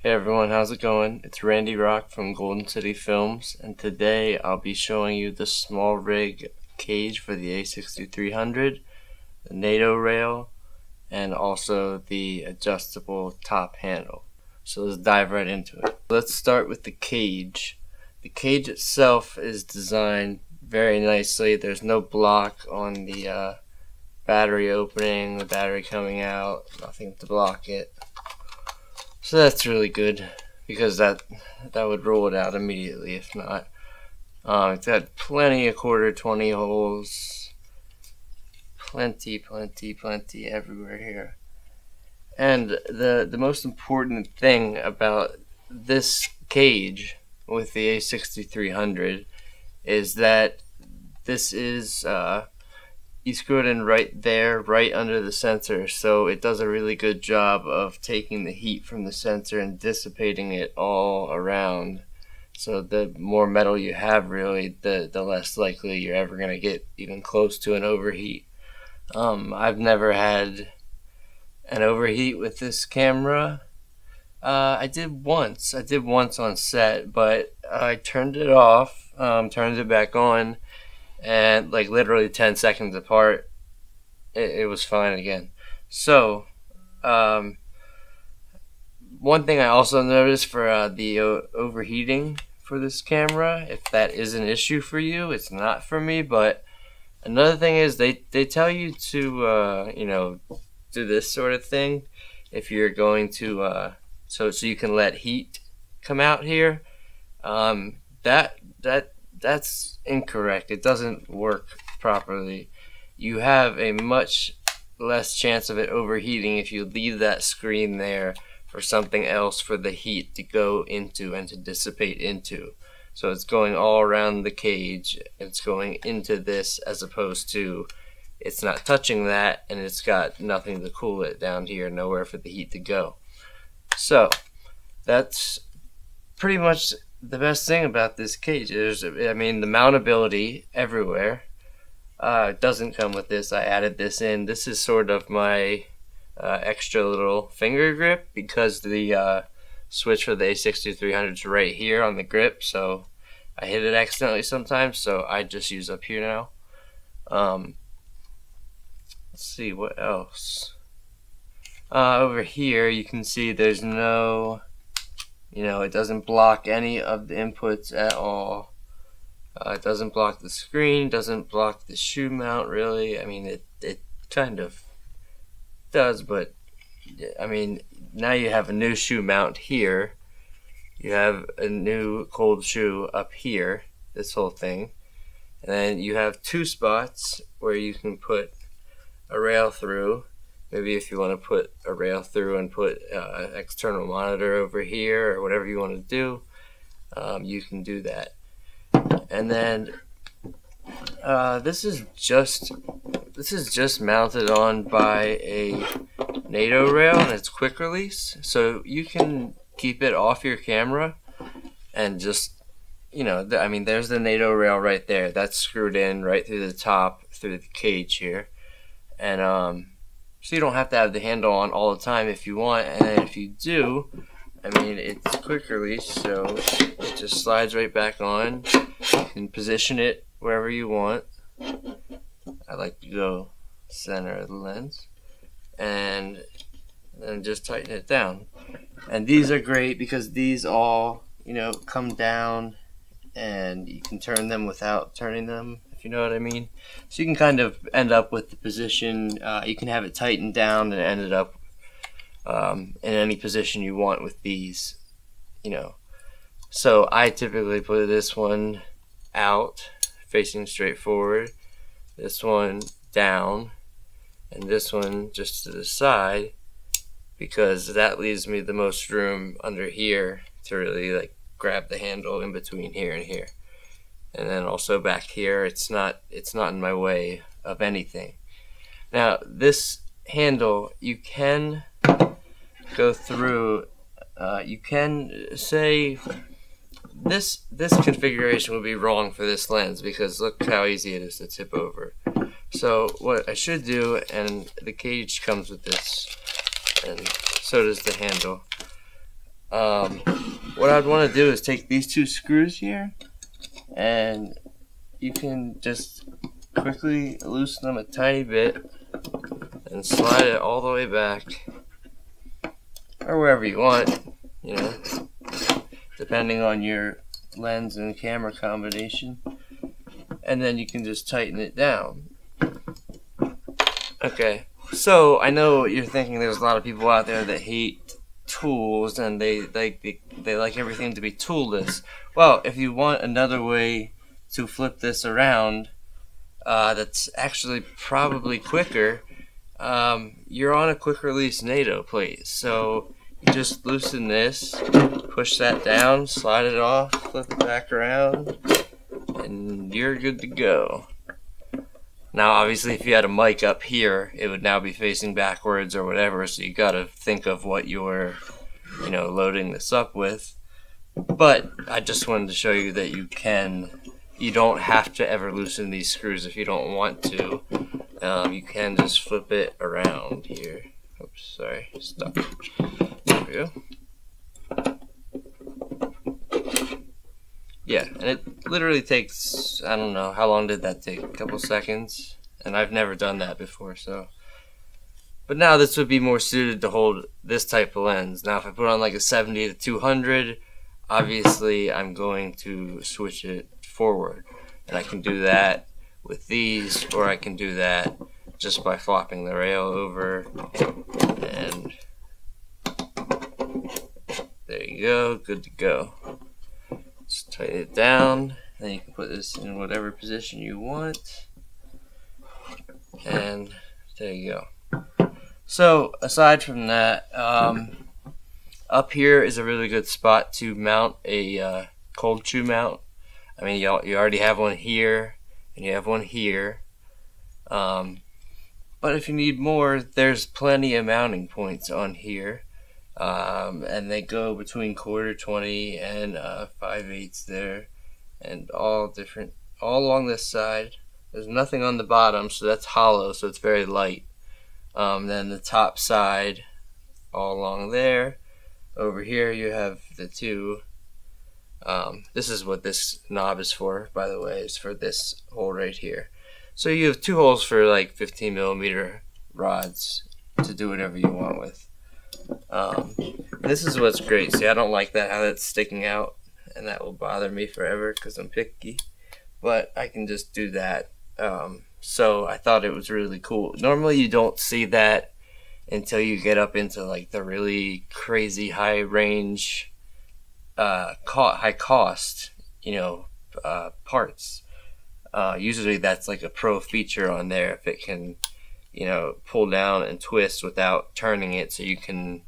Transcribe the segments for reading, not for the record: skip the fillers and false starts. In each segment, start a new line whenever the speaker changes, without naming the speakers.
Hey everyone, how's it going? It's Randy Rock from Golden City Films, and today I'll be showing you the SmallRig cage for the A6300, the NATO rail, and also the adjustable top handle. So let's dive right into it. Let's start with the cage. The cage itself is designed very nicely. There's no block on the battery opening, the battery coming out, nothing to block it. So that's really good, because that would rule it out immediately if not. It's got plenty of quarter 20 holes, plenty everywhere here. And the most important thing about this cage with the A6300 is that this is you screw it in right there, right under the sensor, so it does a really good job of taking the heat from the sensor and dissipating it all around. So the more metal you have, really, the less likely you're ever going to get even close to an overheat. I've never had an overheat with this camera. I did once on set, but I turned it off, turned it back on, and like literally 10 seconds apart, it was fine again. So one thing I also noticed for the overheating for this camera, if that is an issue for you, it's not for me. But another thing is they tell you to you know, do this sort of thing if you're going to so you can let heat come out here. That's incorrect. It doesn't work properly. You have a much less chance of it overheating if you leave that screen there for something else for the heat to go into and to dissipate into. So it's going all around the cage, it's going into this, as opposed to it's not touching that and it's got nothing to cool it down here, nowhere for the heat to go. So that's pretty much the best thing about this cage. I mean, the mountability everywhere. It doesn't come with this. I added this in. This is sort of my extra little finger grip, because the switch for the A6300 is right here on the grip, so I hit it accidentally sometimes, so I just use up here now. Let's see what else. Over here you can see there's no, you know, it doesn't block any of the inputs at all. It doesn't block the screen, doesn't block the shoe mount really. I mean, it kind of does, but I mean, now you have a new shoe mount here. You have a new cold shoe up here, this whole thing. And then you have two spots where you can put a rail through. Maybe if you want to put a rail through and put external monitor over here, or whatever you want to do, you can do that. And then this is just mounted on by a NATO rail, and it's quick release, so you can keep it off your camera and just, you know, I mean, there's the NATO rail right there. That's screwed in right through the top, through the cage here, and so you don't have to have the handle on all the time if you want. And then if you do, I mean, it's quick release, so it just slides right back on. You can position it wherever you want. I like to go center of the lens, and then just tighten it down. And these are great because these all, you know, come down, and you can turn them without turning them, you know what I mean? So you can kind of end up with the position, you can have it tightened down and end it up in any position you want with these, you know. So I typically put this one out, facing straight forward, this one down, and this one just to the side, because that leaves me the most room under here to really like grab the handle in between here and here. And then also back here, it's not in my way of anything. Now this handle, you can go through, you can say this configuration would be wrong for this lens, because look how easy it is to tip over. So what I should do, and the cage comes with this, and so does the handle. What I'd want to do is take these two screws here, and you can just quickly loosen them a tiny bit and slide it all the way back, or wherever you want, you know, depending on your lens and camera combination, and then you can just tighten it down. Okay, so I know you're thinking there's a lot of people out there that hate tools and they like everything to be toolless. Well, if you want another way to flip this around, that's actually probably quicker. You're on a quick release NATO plate, so you just loosen this, push that down, slide it off, flip it back around, and you're good to go. Now obviously if you had a mic up here, it would now be facing backwards or whatever, so you gotta think of what you're, you know, loading this up with. But I just wanted to show you that you don't have to ever loosen these screws if you don't want to. You can just flip it around here. Oops, sorry, stop. There we go. Yeah, and it literally takes, I don't know, how long did that take? A couple seconds? And I've never done that before, so. But now this would be more suited to hold this type of lens. Now if I put on like a 70 to 200, obviously I'm going to switch it forward. And I can do that with these, or I can do that just by flopping the rail over, and there you go, good to go. Just tighten it down, then you can put this in whatever position you want, and there you go. So aside from that, up here is a really good spot to mount a cold shoe mount. I mean, you already have one here, and you have one here. But if you need more, there's plenty of mounting points on here. And they go between 1/4 and 5/8 there, and all along this side. There's nothing on the bottom, so that's hollow, so it's very light. Then the top side, all along there. Over here you have the two. This is what this knob is for, by the way, is for this hole right here. So you have two holes for like 15mm rods to do whatever you want with. This is what's great. See, I don't like that, how that's sticking out, and that will bother me forever because I'm picky. But I can just do that. So I thought it was really cool. Normally you don't see that until you get up into like the really crazy high range, high cost, you know, parts. Usually that's like a pro feature on there, if it can, you know, pull down and twist without turning it, so you can,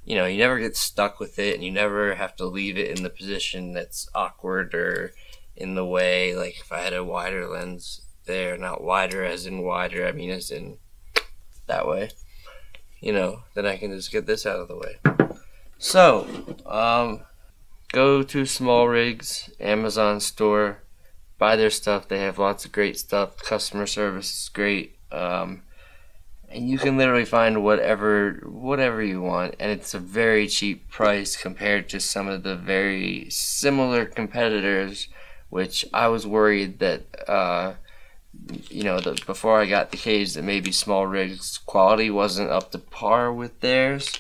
you know, you never get stuck with it, and you never have to leave it in the position that's awkward or in the way. Like if I had a wider lens there, not wider as in wider, I mean as in that way, you know, then I can just get this out of the way. So go to SmallRig's Amazon store, buy their stuff. They have lots of great stuff. Customer service is great, and you can literally find whatever you want, and it's a very cheap price compared to some of the very similar competitors, which I was worried that you know, before I got the cage, that maybe SmallRig's quality wasn't up to par with theirs.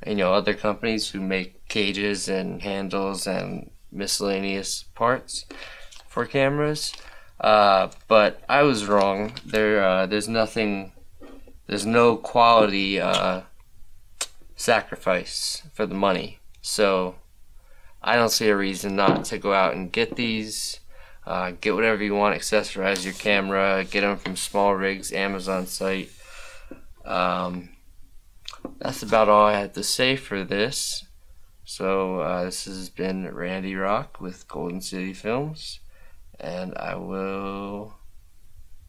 You know, other companies who make cages and handles and miscellaneous parts for cameras, but I was wrong. There's no quality sacrifice for the money, so I don't see a reason not to go out and get these. Get whatever you want, accessorize your camera, get them from SmallRig's Amazon site. That's about all I had to say for this. So this has been Randy Rock with Golden City Films, and I will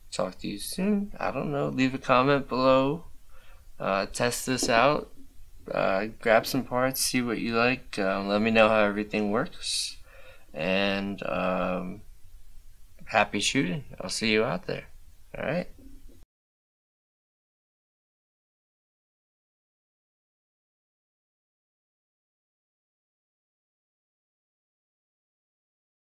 talk to you soon. I don't know, leave a comment below, test this out, grab some parts, see what you like, let me know how everything works, and happy shooting. I'll see you out there. Alright?